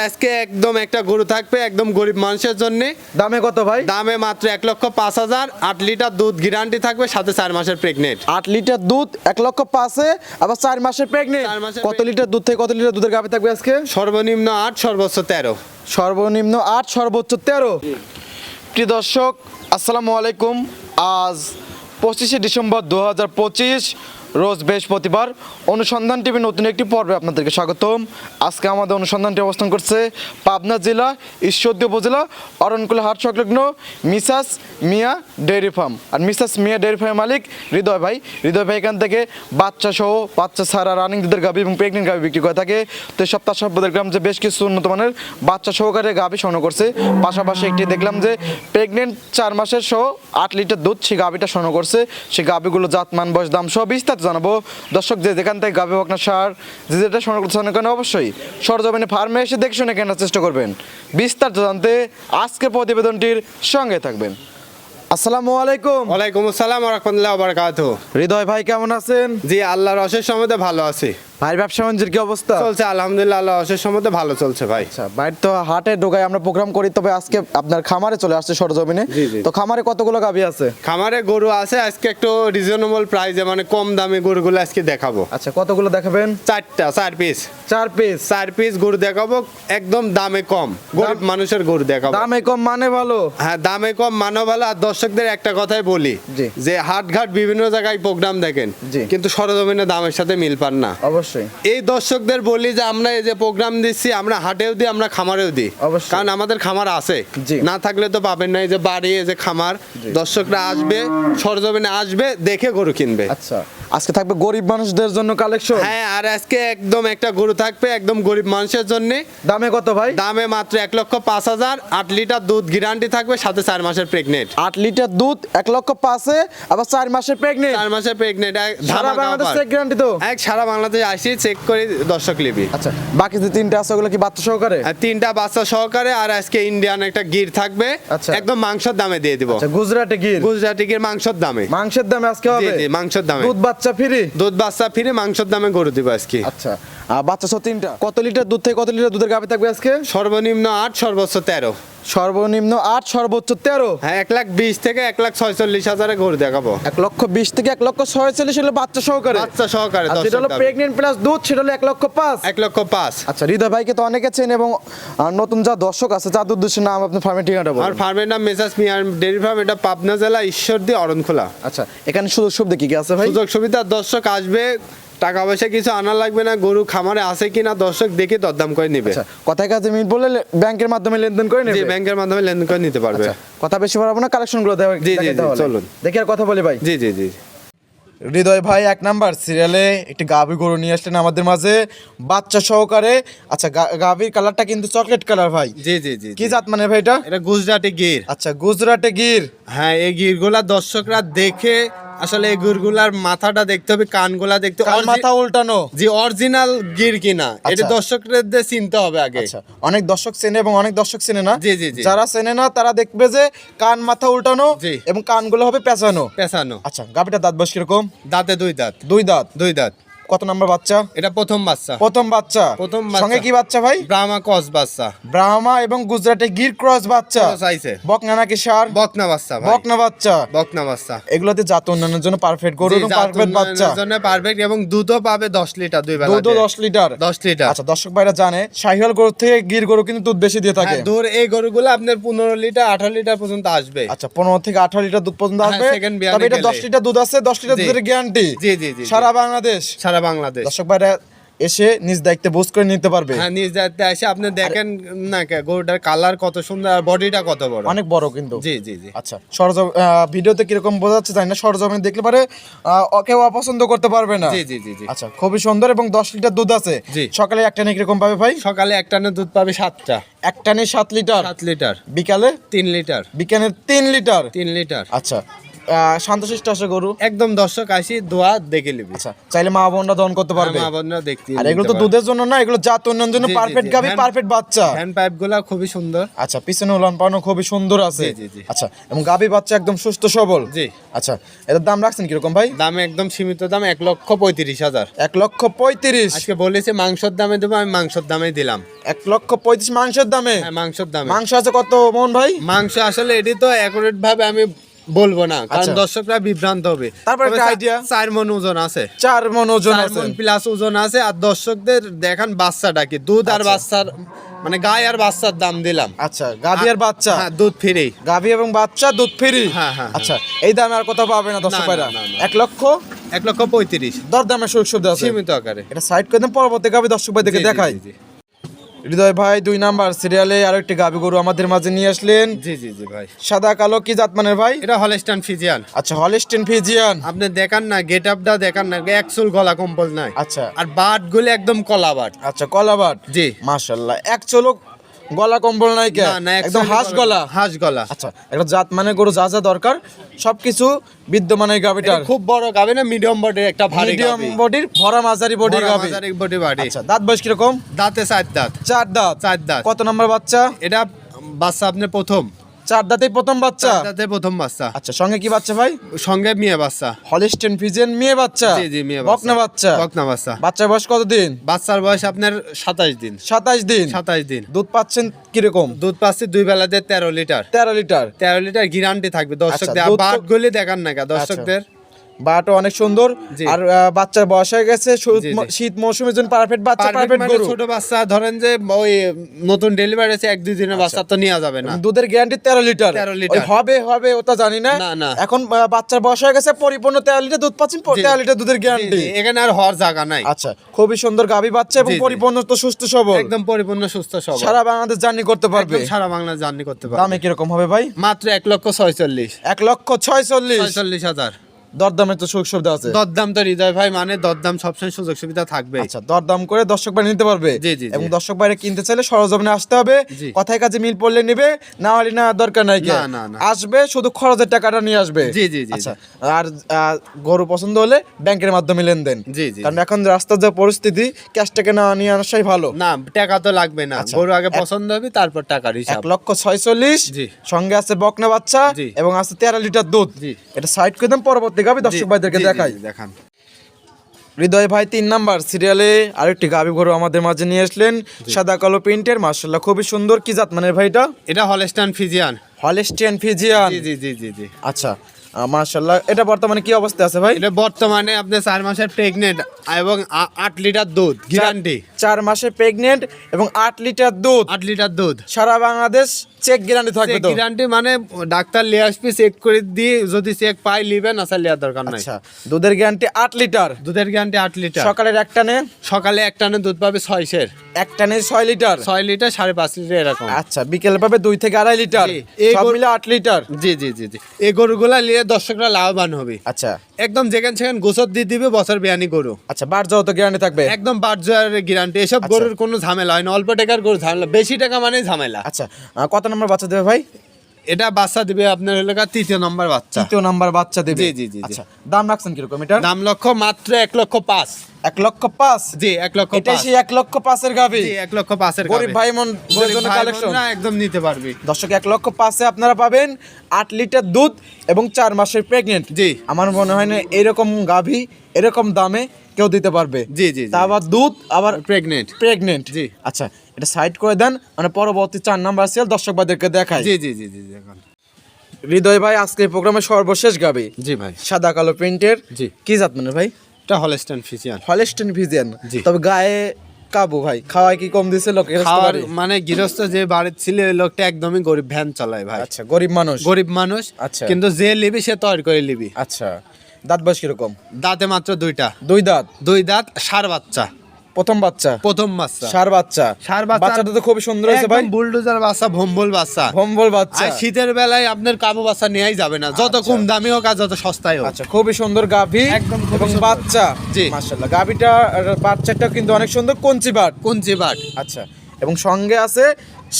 আজকে একদম একটা গরু থাকবে একদম গরিব মানুষের জন্য। দামে কত ভাই? দামে মাত্র 1,05,000। 8 লিটার দুধ গ্যারান্টি থাকবে, সাথে 4 মাসের প্রেগনেন্ট। 8 লিটার দুধ 1,05,000 আবার 4 মাসের প্রেগনেন্ট। 4 মাসের কত লিটার দুধ থেকে কত লিটার দুধের গাভী থাকবে আজকে? সর্বনিম্ন 8, সর্বোচ্চ 13। সর্বনিম্ন 8, সর্বোচ্চ 13। প্রিয় দর্শক, আসসালামু আলাইকুম। আজ 25শে ডিসেম্বর 2025, রোজ বৃহস্পতিবার। অনুসন্ধান টিভি নতুন একটি পর্বে আপনাদেরকে স্বাগতম। আজকে আমাদের অনুসন্ধানটি অবস্থান করছে পাবনা জেলা ঈশ্বরদী উপজেলা অরণকুলা হাট সংলগ্ন মিসাস মিয়া ডেয়ারি ফার্ম। আর মিসাস মিয়া ডেয়ারি ফার্মের মালিক হৃদয় ভাই। হৃদয় ভাই এখান থেকে বাচ্চা সহ, বাচ্চা ছাড়া, রানিং দুধের গাভী এবং প্রেগনেন্ট গাভী বিক্রি করে থাকে। তো এই সপ্তাহ সপ্তাহ দেখলাম যে বেশ কিছু উন্নত মানের বাচ্চা সহকারে গাভী সংগ্রহ করছে। পাশাপাশি একটি দেখলাম যে প্রেগনেন্ট 4 মাসের সহ 8 লিটার দুধ সেই গাভীটা সংগ্রহ করছে। সেই গাভীগুলো জাতমান, বয়স, দাম সহ বিস্তারিত জানাবো। দর্শক যে যেখান থেকে গাভী হোক না সার, যে যেটা সংগ্রহ করছেন কেন অবশ্যই সরজমিনে ফার্মে এসে দেখে শুনে কেনার চেষ্টা করবেন। বিস্তারিত জানতে আজকের প্রতিবেদনটির সঙ্গে থাকবেন। আসসালামু আলাইকুম। ওয়ালাইকুম আসসালাম ওয়া রাহমাতুল্লাহি ওয়া বারাকাতুহু। হৃদয় ভাই কেমন আছেন? জি, আল্লাহর অশেষ রহমতে ভালো আছি। ভাই ব্যবসা বাণিজ্যের কি অবস্থা? চলছে আলহামদুলিল্লাহ, আল্লাহর অশেষ রহমতে ভালো চলছে ভাই। আচ্ছা, বাইরে তো হাটে ঢোকায় আমরা প্রোগ্রাম করি, তবে আজকে আপনার খামারে চলে আসছে সরজমিনে। জি, জি। তো খামারে কতগুলো গাভী আছে? খামারে গরু আছে আজকে একটু রিজনেবল প্রাইসে, মানে কম দামে গরুগুলো আজকে দেখাবো। আচ্ছা, কতগুলো দেখাবেন? 4 পিস। 4 পিস। 4 পিস গরু দেখাবো, একদম দামে কম, গরিব মানুষের গরু দেখাবো। দামে কম মানে ভালো। হ্যাঁ, দামে কম মানো ভালো। আর দর্শকদের একটা কথাই বলি, জি। যে হাটঘাট বিভিন্ন জায়গায় প্রোগ্রাম দেখেন, জি। কিন্তু সরজমিনে দামের সাথে মিল পান না। অবশ্যই। এই দর্শকদের বলি যে আমরা এই যে প্রোগ্রাম দিচ্ছি, আমরা হাটেও দিই, আমরা খামারেও দিই। অবশ্যই। কারণ আমাদের খামার আছে, জি। না থাকলে তো পাবেন না। এই যে বাড়ি, এই যে খামার, দর্শকরা আসবে, সরজমিনে আসবে, দেখে গরু কিনবে। আচ্ছা, আজকে থাকবে গরিব মানুষদের জন্য কালেকশন। হ্যাঁ, আর আজকে একদম একটা গরু থাকবে একদম গরিব মানুষের জন্য। দামে কত ভাই? দামে মাত্র 1,05,000। 8 লিটার দুধ গ্যারান্টি থাকবে, সাথে 4 মাসের প্রেগনেন্ট। 8 লিটার দুধ 1,05,000 আবার 4 মাসের প্রেগনেন্ট। 4 মাসের প্রেগনেন্ট। সারা বাংলাদেশ চেক গ্যারান্টি তো? সারা বাংলাদেশ আসি, চেক করে দর্শক লিবি। আচ্ছা, বাকি যে 3টা আছে ওগুলো কি বাচ্চা সহকারে? আর 3টা বাচ্চা সহকারে। আর আজকে ইন্ডিয়ান একটা গির থাকবে, আচ্ছা। একদম মাংসের দামে দিয়ে দিব। আচ্ছা, গুজরাটে গির। গুজরাটি গির মাংসের দামে। মাংসের দামে আজকে জি, হবে? জি, মাংসের দামে। দুধ বাচ্চা ফ্রি? দুধ বাচ্চা ফিরে মাংসের দামে গরু দিব আজকে। আচ্ছা, আর বাচ্চা সহ 3টা। কত লিটার দুধ থেকে কত লিটার দুধের গাভী থাকবে আজকে? সর্বনিম্ন 8, সর্বোচ্চ 13। সর্বনিম্ন 8, সর্বোচ্চ 13। হ্যাঁ, 1,20,000 থেকে 1,46,000 গরু দেখাবো। 1,20,000 থেকে 1,46,000 হলো বাচ্চা সহকারে। বাচ্চা সহকারে। আর যেটা হলো প্রেগনেন্ট প্লাস দুধ সেটা হলো 1,05,000। 1,05,000। আচ্ছা, হৃদয় ভাইকে তো অনেকে চেন এবং নতুন যা দর্শক আছে তার উদ্দেশ্যে নাম আপনার ফার্মের ঠিকানাটা বলুন। আমার ফার্মের নাম মেসাস মিয়া ডেয়ারি ফার্ম। এটা পাবনা জেলা ঈশ্বরদী অরণখোলা। আচ্ছা, এখানে সুযোগ সুবিধা কি কি আছে ভাই? সুযোগ সুবিধা, দর্শক আসবে, টাকা পয়সা কিছু আনা লাগবে না। গরু খামারে আছে কিনা দর্শক দেখে দরদাম করে নিবে। আচ্ছা, কথায় কাজে মিল বলে ব্যাংকের মাধ্যমে লেনদেন করে নেবে? জি, ব্যাংকের মাধ্যমে লেনদেন করে নিতে পারবে। আচ্ছা, কথা বেশি বাড়াবো না, কালেকশনগুলো জি, জি, জি, চলুন। দেখি আর কথা বলি ভাই। জি, জি, জি। হৃদয় ভাই 1 নাম্বার সিরিয়ালে একটি গাভী গরু নিয়ে আসলেন আমাদের মাঝে বাচ্চা সহকারে। আচ্ছা, গাভীর কালারটা কিন্তু চকলেট কালার ভাই। জি, জি, জি। কি জাত মানে ভাই এটা? এটা গুজরাটি গির। আচ্ছা, গুজরাটে গির। হ্যাঁ, এই গিরগুলা দর্শকরা দেখে, আসলে এই গিরগুলার মাথাটা দেখতে হবে, কানগুলা দেখতে হবে, কান মাথা উল্টানো। জি, অরিজিনাল গির কিনা এটা আচ্ছা। দর্শকদের চিনতে হবে আগে। আচ্ছা, অনেক দর্শক চেনে এবং অনেক দর্শক চেনে না। জি, জি, জি। যারা চেনে না তারা দেখবে যে কান মাথা উল্টানো জি। এবং কানগুলো হবে পেঁচানো। পেছানো। আচ্ছা, গাভীটা দাঁত বয়স কিরকম? দাঁতে 2 দাঁত। 2 দাঁত। 2 দাঁত। কত নাম্বার বাচ্চা? এটা প্রথম বাচ্চা। প্রথম বাচ্চা। প্রথম বাচ্চা। সঙ্গে কি বাচ্চা ভাই? ব্রাহ্মা ক্রস বাচ্চা। ব্রাহ্মা এবং গুজরাটে গির ক্রস বাচ্চা। ক্রস আইছে। বকনা নাকি ষাঁড়? বকনা বাচ্চা ভাই। বকনা বাচ্চা। বকনা বাচ্চা। এগুলোতে জাত উন্নয়নের জন্য পারফেক্ট গরু এবং পারফেক্ট বাচ্চা। জন্য পারফেক্ট, এবং দুধও পাবে 10 লিটার দুই বেলা। দুধও 10 লিটার। 10 লিটার। আচ্ছা, দর্শক ভাইরা জানে শাহিওয়াল গরু থেকে গির গরু কিন্তু দুধ বেশি দিয়ে থাকে। হ্যাঁ, দূর এই গরুগুলো আপনার 15 লিটার 18 লিটার পর্যন্ত আসবে। আচ্ছা, 15 থেকে 18 লিটার দুধ পর্যন্ত হ্যাঁ, আসবে। second বিয়ানে তবে এটা গেলে। 10 লিটার দুধ আছে, 10 লিটার জি। দুধের গ্যারান্টি। জি, জি, জি। সারা বাংলাদেশ। সারা বাংলাদেশ। দর্শক ভাইরা এসে নিজ দায়িত্বে বুঝ করে নিতে পারবে। হ্যাঁ, নিজ দায়িত্বে এসে আপনি দেখেন না গরুটার কালার কত সুন্দর আর বডিটা কত বড়। অনেক বড় কিন্তু। জি, জি, জি। আচ্ছা, ভিডিওতে কিরকম বোঝা যাচ্ছে জানি না, সরজমিনে দেখলে পারে কেউ অপছন্দ করতে পারবে না। জি, জি, জি, জি। আচ্ছা, খুবই সুন্দর এবং 10 লিটার দুধ আছে। জি। সকালে একটা নিয়ে কিরকম পাবে ভাই? সকালে এক টানে দুধ পাবে 7টা। একটা নিয়ে 7 লিটার। 7 লিটার। বিকালে? 3 লিটার। বিকালে 3 লিটার। 3 লিটার। আচ্ছা, শান্তশিষ্ট আসে গরু। একদম দর্শক আসি দোয়া দেখে নিবি। আচ্ছা, চাইলে মা বোনরা দহন করতে পারবে। মা বোনরা দেখতে আর এগুলো তো দুধের জন্য না, এগুলো জাত উন্নয়নের জন্য জি, জি, পারফেক্ট জি। গাবি, হ্যান্ড- পারফেক্ট বাচ্চা। হ্যান্ড পাইপ গুলা খুবই সুন্দর। আচ্ছা, পিছনে উলান পানো খুবই সুন্দর আছে। জি, জি, জি। আচ্ছা, এবং গাবি বাচ্চা একদম সুস্থ সবল। জি। আচ্ছা, এটার দাম রাখছেন কিরকম ভাই? দাম একদম সীমিত দাম 1,35,000। 1,35,000। আজকে বলেছে মাংসের দামে দেবো, আমি মাংসের দামে দিলাম। 1,35,000 মাংসের দামে। হ্যাঁ, মাংসের দামে। মাংস আছে কত মন ভাই? মাংস আসলে এটি তো অ্যাকুরেট ভাবে আমি বলবো না, কারণ আচ্ছা। দর্শকরা বিভ্রান্ত হবে। তারপর একটা তবে idea? 4 মণ ওজন আছে। 4 মন ওজন 4 আছে। মণ প্লাস ওজন আছে। আর দর্শকদের দেখান বাচ্চাটা কি, দুধ আর বাচ্চার মানে গায়ে আর বাচ্চার দাম দিলাম। আচ্ছা, গাভি আর বাচ্চা। হ্যাঁ, দুধ ফ্রি। গাভি এবং বাচ্চা দুধ ফ্রি। হ্যাঁ, হ্যাঁ, আচ্ছা, এই দামে আর কোথাও পাবে না দর্শক না, ভাইরা। না, না, না। 1,35,000 1,35,000 দর দামে সুযোগ সুবিধা আছে। সীমিত আকারে। এটা সাইড করে দেন, পরবর্তী গাভি দর্শক ভাইদেরকে জি, জি, দেখাই। জি, জি। হৃদয় ভাই 2 নাম্বার সিরিয়ালে আরো একটি গাভি গরু আমাদের মাঝে নিয়ে আসলেন। জি জি জি ভাই, সাদা কালো কি জাত মানের ভাই? এটা হলস্টাইন ফ্রিজিয়ান। আচ্ছা, হলিস্টিন ফিজিয়ান। আপনি দেখান না, গেট আপটা দেখান না, একচুল গলা কম্বল নাই। আচ্ছা আর বাট গুলো একদম কলা বাট। আচ্ছা, কলাবাট। জি। মাশাআল্লাহ, এক চলক গলা কম্বল নাই কে? না, না, একদম actually হাঁস গলা। হাঁস গলা। আচ্ছা, একটা জাত মানে গরু যা যা দরকার সবকিছু বিদ্যমান এই এটা গাভিটার। খুব বড় গাবি না, মিডিয়াম বডির একটা ভারী মিডিয়াম গাবি। বডির, ভরা মাঝারি বডির গাভি। বডি বাড়ি। আচ্ছা, দাঁত বয়স কিরকম? দাঁতে 4 দাঁত। 4 দাঁত। 4 দাঁত। কত নম্বর বাচ্চা? এটা বাচ্চা আপনার প্রথম। 4 দাঁতেই প্রথম বাচ্চা। 4 দাঁতে প্রথম বাচ্চা। আচ্ছা, সঙ্গে কি বাচ্চা ভাই? সঙ্গে মেয়ে বাচ্চা। হলিস্টিন ফিজিয়ান মেয়ে বাচ্চা। জি জি, মেয়ে বকনা বাচ্চা। বকনা বাচ্চা। বাচ্চার বয়স কতদিন? বাচ্চার বয়স আপনার 27 দিন। 27 দিন। 27 দিন। দুধ পাচ্ছেন কিরকম? দুধ পাচ্ছি 2 বেলাতে 13 লিটার। 13 লিটার। 13 লিটার গ্যারান্টি থাকবে দর্শকদের। আচ্ছা, আর দুধ তো- বাট গুলি দেখান না কা দর্শকদের। বাটও অনেক সুন্দর। জি। আর বাচ্চার বয়স হয়ে গেছে, জি, জি। শীত মৌসুমের জন্য পারফেক্ট বাচ্চা, Perfect পারফেক্ট মানে গরু। ছোট বাচ্চা ধরেন যে ওই নতুন ডেলিভারি আছে 1-2 দিনের বাচ্চা তো নেওয়া যাবে না। দুধের গ্যারান্টি 13 লিটার। 13 লিটার। ওই হবে হবে ওটা জানি না। না, না। এখন বাচ্চার বয়স হয়ে গেছে, পরিপূর্ণ 13 লিটার দুধ পাচ্ছেন, 13 লিটার দুধের জি, গ্যারান্টি। জি, এখানে আর হওয়ার জায়গা নাই। আচ্ছা, খুবই সুন্দর গাভী বাচ্চা এবং জি, জি। পরিপূর্ণ তো সুস্থ সবল। একদম পরিপূর্ণ সুস্থ সবল। সারা বাংলাদেশ জার্নি করতে পারবে। একদম সারা বাংলা জার্নি করতে পারবে। দামে কিরকম হবে ভাই? মাত্র 1,46,000। 1,46,000। 46,000। দরদামে তো সুযোগ সুবিধা আছে। দরদাম তো হৃদয় ভাই, মানে দরদাম সবসময় সুযোগ সুবিধা থাকবে। আচ্ছা, দরদাম করে দর্শক ভাই নিতে পারবে। জি, জি, জি। এবং দর্শক ভাইরা কিনতে চাইলে সরজমিনে আসতে হবে। জি। কথায় কাজে মিল পড়লে নেবে, না হলে না দরকার নাই। না, না, না। আসবে শুধু খরচের টাকাটা নিয়ে আসবে। জি, জি, জি, আচ্ছা, আর গরু পছন্দ হলে ব্যাংকের মাধ্যমে লেনদেন। জি, জি। কারণ এখন রাস্তার যে পরিস্থিতি, ক্যাশ টাকা না নিয়ে আসাই ভালো। না, টাকা তো লাগবে না, আচ্ছা। গরু আগে পছন্দ হবে তারপর টাকার হিসাব। 1,46,000। জি। সঙ্গে আছে বকনা বাচ্চা জি। এবং আছে 13 লিটার দুধ। জি। এটা সাইড করে দেন, পরবর্তী গাবি দর্শক ভাইদেরকে জি, জি, দেখাই। জি, দেখান। হৃদয় ভাই 3 নাম্বার সিরিয়ালে আরেকটি গাভী গরু আমাদের মাঝে নিয়ে আসলেন। সাদা কালো প্রিন্টের, মাশাআল্লাহ খুবই সুন্দর। কি জাত মানের ভাই এটা? এটা হলস্টাইন ফ্রিজিয়ান। Holstein Friesian. জি জি জি জি জি। আচ্ছা, মাশাআল্লাহ, এটা বর্তমানে কি অবস্থা আছে ভাই? এটা বর্তমানে আপনি 4 মাসের প্রেগনেন্ট এবং 8 লিটার দুধ গ্যারান্টি। 4 মাসে প্রেগনেন্ট এবং 8 লিটার দুধ। 8 লিটার দুধ সারা বাংলাদেশ চেক গ্যারান্টি থাকবে তো? গ্যারান্টি, মানে ডাক্তার লিয়ে আসবে, চেক করে দিয়ে যদি চেক পাই লিবেন, আসলে লিয়ার দরকার নাই। আচ্ছা, দুধের গ্যারান্টি 8 লিটার। দুধের গ্যারান্টি 8 লিটার। সকালের এক টানে? সকালে এক টানে দুধ পাবে 6 সের। এক টানে 6 লিটার। 6 লিটার 5.5 লিটার এরকম। আচ্ছা, বিকেলে পাবে 2 থেকে 2.5 লিটার। জি, এই সব গরু- মিলে 8 লিটার। জি জি জি জি। এই গরুগুলা নিয়ে দর্শকরা লাভবান হবে। আচ্ছা একদম যেখানে সেখানে গোসর দিয়ে দিবে, বছর বিয়ানি গরু। আচ্ছা, বার যাও তো গ্যারান্টি থাকবে? একদম বার্জার গ্যারান্টি। এসব আচ্ছা। গরুর কোনো ঝামেলা হয় না, অল্প টাকার গরু ঝামেলা, বেশি টাকা মানে ঝামেলা। আচ্ছা, কত নম্বর বাচ্চা দেবে ভাই? এটা বাচ্চা দিবে আপনার হলো 3য় নম্বর বাচ্চা। 3য় নাম্বার বাচ্চা দেবে। জি, জি, জি, জি। আচ্ছা, দাম রাখছেন কিরকম এটা? দাম লক্ষ মাত্র 1,05,000। 1,05,000। জি, 1,05,000। এটা সেই 1,05,000 এর গাবি। জি, 1,05,000 গরিব ভাই মন জন্য কালেকশন। না, একদম নিতে পারবি। দর্শক, 1,05,000 আপনারা পাবেন 8 লিটার দুধ এবং 4 মাসের প্রেগনেন্ট। জি। আমার মনে হয় না এরকম গাভি এরকম দামে কেউ দিতে পারবে। জি, জি, জি। তা আবার দুধ আবার প্রেগনেন্ট। প্রেগনেন্ট। জি। আচ্ছা, এটা সাইড করে দেন, মানে পরবর্তী 4 নাম্বার সেল দর্শক ভাইদেরকে দেখাই। জি জি জি জি দেখুন। হৃদয় ভাই, আজকে প্রোগ্রামের সর্বশেষ গাবি, জি ভাই। সাদা কালো প্রিন্টের। জি। কি জাত মানে ভাই? এটা হলস্টাইন ফ্রিজিয়ান। Holstein Friesian. জি। তবে গায়ে কাবু ভাই, খাওয়ায় কি কম দিছে লোক? খাওয়ার মানে গৃহস্থ যে বাড়ির ছিল, ওই লোকটা একদমই গরিব, ভ্যান চালায় ভাই। আচ্ছা, গরিব মানুষ। গরিব মানুষ। আচ্ছা। কিন্তু যে লিবি সে তৈরি করে লিবি। আচ্ছা, দাঁত বয়স কিরকম? দাঁতে মাত্র 2টা। 2 দাঁত। 2 দাঁত, ষাঁড় বাচ্চা। প্রথম বাচ্চা। প্রথম বাচ্চা। ষাঁড় বাচ্চা। ষাঁড় বাচ্চা। বাচ্চাটা তো খুবই সুন্দর হয়েছে ভাই। একদম বুলডোজার বাচ্চা, ভম্বল বাচ্চা। ভম্বল বাচ্চা। আর শীতের বেলায় আপনার কাবু বাচ্চা নেওয়াই যাবে না, যত কম দামি হোক আর যত সস্তায় হোক। আচ্ছা, খুবই সুন্দর গাভী একদম খুবই এবং সুন্দর। বাচ্চা। জি। মাশাআল্লাহ, গাভীটা বাচ্চাটা কিন্তু অনেক সুন্দর, কঞ্চি বাট। কোন যে বাট। আচ্ছা, এবং সঙ্গে আছে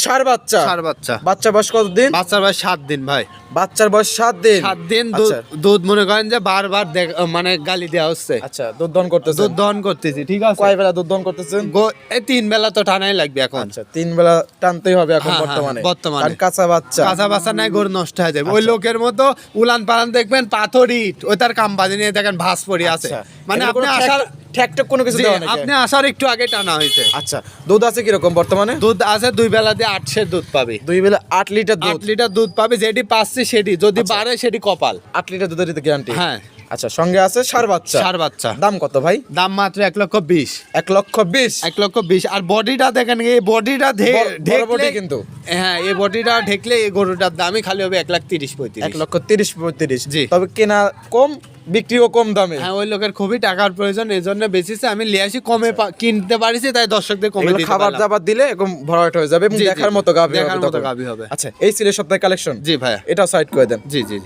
ষাঁড় বাচ্চা। ষাঁড় বাচ্চা। বাচ্চা বয়স কতদিন? বাচ্চার বয়স 7 দিন ভাই। বাচ্চার বয়স 7 দিন। 7 দিন আচ্ছা। দুধ মনে করেন যে বারবার মানে গালি দেওয়া হচ্ছে। আচ্ছা, দুধ দহন করতেছেন? দুধ দহন করতেছি, ঠিক আছে। কয় বেলা দুধ দহন করতেছেন? এই 3 বেলা তো টানাই লাগবে এখন। আচ্ছা, 3 বেলা টানতেই হবে এখন হ্যাঁ, বর্তমানে। বর্তমানে। কারণ কাঁচা বাচ্চা। কাঁচা বাচ্চা নাই, গরু নষ্ট হয়ে যাবে। ওই লোকের মতো উলান পালান দেখবেন পাথর ইট, ওই তার কাম বাজে নিয়ে দেখেন ভাস পড়ে আছে। আচ্ছা, মানে এগুলো আপনি কোনো আসার ঠ্যাকট্যাক কোনো কিছু জি, দেওয়া নাকি? আপনি আসার একটু আগে টানা হয়েছে। আচ্ছা, দুধ আছে কিরকম বর্তমানে? দুধ আছে 2 বেলা দিয়ে 8 সের দুধ পাবে। 2 বেলা 8 লিটার দুধ। 8 লিটার দুধ পাবে, যেটি পাচ্ছি সেটি, যদি বাড়ে সেটি কপাল। 8 লিটার দুধের গ্যারান্টি। হ্যাঁ। আচ্ছা, সঙ্গে আছে ষাঁড় বাচ্চা। ষাঁড় বাচ্চা। দাম কত ভাই? দাম মাত্র 1,20,000। 1,20,000। 1,20,000। আর বডিটা দেখেন, এই বডিটা বড় body কিন্তু। হ্যাঁ, এই বডিটা ঢেকলে এই গরুটার দামই খালি হবে 1,30,000-35,000। 1,30,000-35,000। জি। তবে কেনা কম, বিক্রিও কম দামে। হ্যাঁ, ওই লোকের খুবই টাকার প্রয়োজন, এই জন্য বেশিছে। আমি লিয়ে আসি কমে কিনতে পারিছি, তাই দর্শকদের কমে এগুলো দিতে খাবার পারলাম। দাবার দিলে এরকম ভরাট হয়ে যাবে এবং জি, জি, দেখার জি। মতো গাভী দেখার হবে মতো তখন। গাভী হবে। আচ্ছা, এই ছিল সপ্তাহের কালেকশন। জি ভাইয়া। এটাও সাইড করে দেন। জি জি।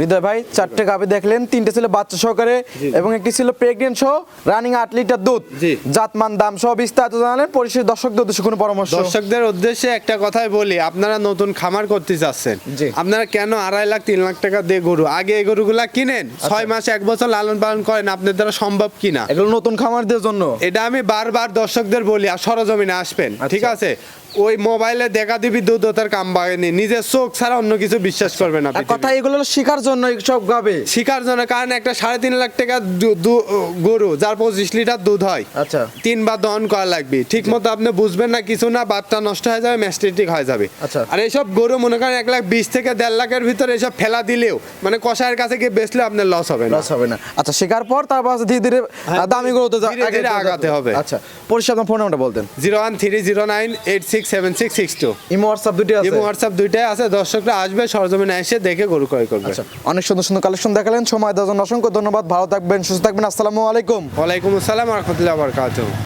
হৃদয় ভাই, 4টে গাভী দেখলেন, 3টে ছিল বাচ্চা সহকারে এবং একটি ছিল প্রেগনেন্ট সহ, রানিং 8 লিটার দুধ। জি। জাতমান দাম সহ বিস্তারিত জানালেন। পরিশেষে দর্শকদের উদ্দেশ্যে কোনো পরামর্শ? দর্শকদের উদ্দেশ্যে একটা কথাই বলি, আপনারা নতুন খামার করতে যাচ্ছেন, জি। আপনারা কেন 2.5 লাখ 3 লাখ টাকা দিয়ে গরু, আগে এই গরুগুলা কিনেন, 6 মাস 1 বছর লালন পালন করেন, আপনার দ্বারা সম্ভব কিনা। এগুলো নতুন খামারদের জন্য। এটা আমি বারবার দর্শকদের বলি, আর সরজমিনে আসবেন, ঠিক আছে। ওই মোবাইলে দেখা দিবি দুধ, তার কাম বাগেনি, নিজের চোখ ছাড়া অন্য কিছু বিশ্বাস করবে না। আর কথা এগুলো হলো শিকার জন্য সব গাবে। শিকার জন্য, কারণ একটা 3.5 লাখ টাকা গরু যার 25 লিটার দুধ হয়, আচ্ছা। 3 বার দহন করা লাগবে, ঠিক মতো আপনি বুঝবেন না, কিছু না, বাচ্চা নষ্ট হয়ে যাবে, ম্যাস্টিটিক হয়ে যাবে। আচ্ছা। আর এইসব গরু মনে করেন 1,20,000 থেকে 1.5 লাখের ভিতরে এসব ফেলা দিলেও, মানে কষায়ের কাছে গিয়ে বেচলেও আপনার লস হবে না। লস হবে না। আচ্ছা, শিকার পর তারপর ধীরে ধীরে দামি গরুতে ধীরে ধীরে আগাতে হবে। আচ্ছা, পরিষ্কার ফোন নাম্বারটা বলতেন। 01309867662। ইমো হোয়াটসঅ্যাপ দুটি আছে? এবং হোয়াটসঅ্যাপ দুইটাই আছে, দর্শকরা আসবে, সরজমিনে এসে দেখে গরু ক্রয় করবে। আচ্ছা, অনেক সুন্দর সুন্দর কালেকশন দেখালেন, সময় দেওয়ার জন্য অসংখ্য ধন্যবাদ। ভালো থাকবেন, সুস্থ থাকবেন। আসসালামু আলাইকুম। ওয়ালাইকুম আসসালাম ওয়া রাহমাতুল্লাহি ওয়া বারাকাতুহু।